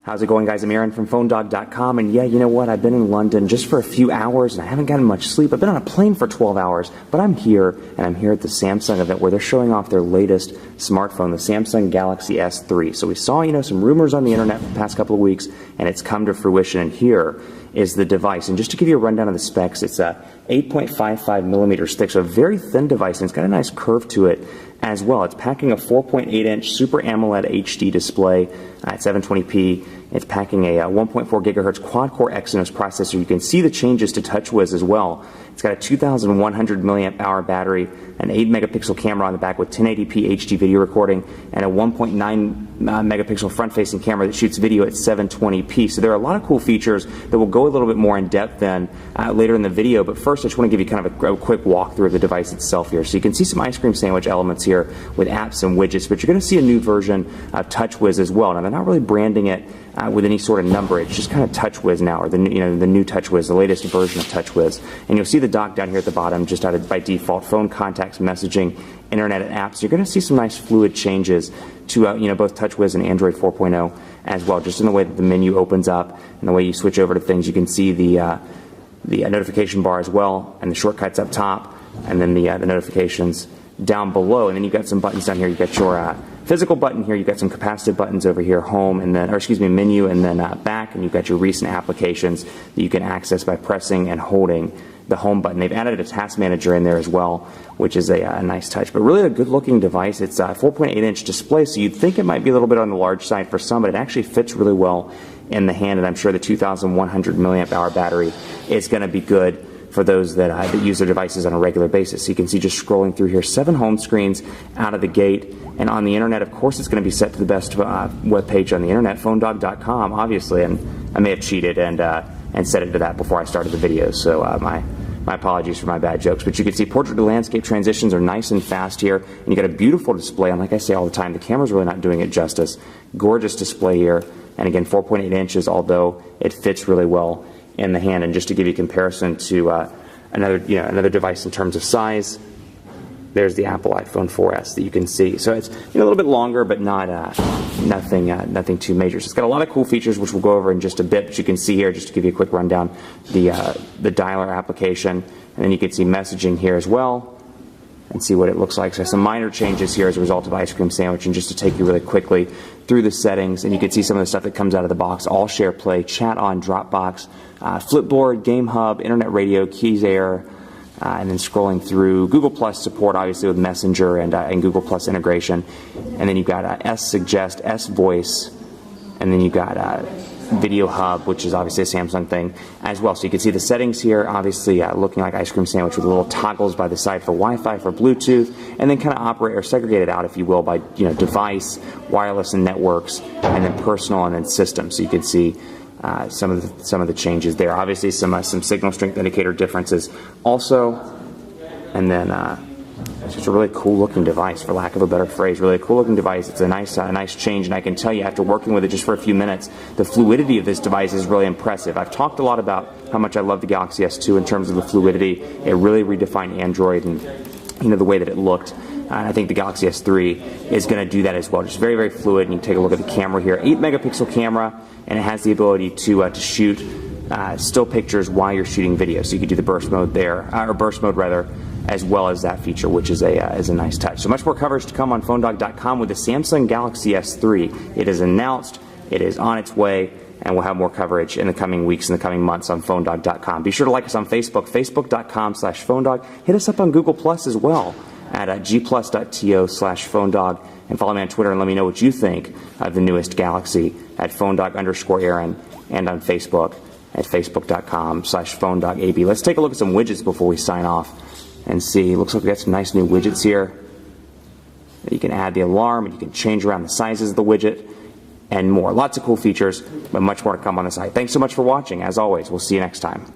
How's it going, guys? I'm Aaron from PhoneDog.com, and yeah, you know what? I've been in London just for a few hours, and I haven't gotten much sleep. I've been on a plane for 12 hours, but I'm here, and I'm here at the Samsung event where they're showing off their latest smartphone, the Samsung Galaxy S3. So we saw, some rumors on the internet for the past couple of weeks, and it's come to fruition, and here is the device. And just to give you a rundown of the specs, it's a 8.55 millimeters thick, so a very thin device, and it's got a nice curve to it as well. It's packing a 4.8-inch Super AMOLED HD display at 720p. It's packing a 1.4 gigahertz quad-core Exynos processor. You can see the changes to TouchWiz as well. It's got a 2,100 milliamp hour battery, an 8-megapixel camera on the back with 1080p HD video recording, and a 1.9 megapixel front-facing camera that shoots video at 720p. So there are a lot of cool features that will go a little bit more in depth then later in the video. But first, I just want to give you kind of a quick walkthrough of the device itself here. So you can see some ice cream sandwich elements here with apps and widgets, but you're going to see a new version of TouchWiz as well. Now, they're not really branding it with any sort of number. It's just kind of TouchWiz now, or the new TouchWiz, the latest version of TouchWiz. And you'll see the dock down here at the bottom, just out of by default, phone, contacts, messaging, internet, and apps. You're going to see some nice fluid changes to both TouchWiz and Android 4.0 as well, just in the way that the menu opens up and the way you switch over to things. You can see the notification bar as well, and the shortcuts up top, and then the notifications down below. And then you've got some buttons down here. You've got your physical button here. You've got some capacitive buttons over here, home, and then, menu, and then back, and you've got your recent applications that you can access by pressing and holding the home button. They've added a task manager in there as well, which is a nice touch, but really a good looking device. It's a 4.8-inch display, so you'd think it might be a little bit on the large side for some, but it actually fits really well in the hand, and I'm sure the 2,100 milliamp hour battery is going to be good for those that use their devices on a regular basis. So you can see, just scrolling through here, 7 home screens out of the gate. And on the internet, of course, it's going to be set to the best web page on the internet, PhoneDog.com, obviously. And I may have cheated and set it to that before I started the video. So my apologies for my bad jokes. But you can see portrait to landscape transitions are nice and fast here. And you got a beautiful display. And like I say all the time, the camera's really not doing it justice. Gorgeous display here. And again, 4.8 inches, although it fits really well in the hand. And just to give you a comparison to another device in terms of size, there's the Apple iPhone 4S that you can see. So it's a little bit longer, but not nothing too major. So it's got a lot of cool features, which we'll go over in just a bit. But you can see here, just to give you a quick rundown, the dialer application, and then you can see messaging here as well, and see what it looks like. So some minor changes here as a result of ice cream sandwich. And just to take you really quickly through the settings, and you can see some of the stuff that comes out of the box: All Share Play, Chat On, Dropbox, Flipboard, Game Hub, Internet Radio, Keys Air, and then scrolling through Google Plus support, obviously with Messenger and Google Plus integration. And then you've got S Suggest, S Voice, and then you've got Video Hub, which is obviously a Samsung thing as well. So you can see the settings here, obviously looking like ice cream sandwich with little toggles by the side for Wi-Fi, for Bluetooth, and then kind of operate or segregate it out, if you will, by device, wireless, and networks, and then personal, and then system. So you can see some of the changes there. Obviously, some signal strength indicator differences also, and then it's just a really cool looking device, for lack of a better phrase. Really cool looking device. It's a nice change, and I can tell you, after working with it just for a few minutes, the fluidity of this device is really impressive. I've talked a lot about how much I love the Galaxy S2 in terms of the fluidity. It really redefined Android and the way that it looked. And I think the Galaxy S3 is going to do that as well. Just very, very fluid. And you can take a look at the camera here. 8-megapixel camera, and it has the ability to shoot still pictures while you're shooting video. So you can do the burst mode there, or burst mode rather, as well as that feature, which is a nice touch. So much more coverage to come on PhoneDog.com with the Samsung Galaxy S3. It is announced, it is on its way, and we'll have more coverage in the coming weeks and the coming months on PhoneDog.com. Be sure to like us on Facebook, Facebook.com/PhoneDog. Hit us up on Google Plus as well at gplus.to/PhoneDog, and follow me on Twitter and let me know what you think of the newest Galaxy at PhoneDog_Aaron, and on Facebook at Facebook.com/PhoneDogAB. Let's take a look at some widgets before we sign off and see. Looks like we got some nice new widgets here. You can add the alarm, and you can change around the sizes of the widget, and more. Lots of cool features, but much more to come on the site. Thanks so much for watching. As always, we'll see you next time.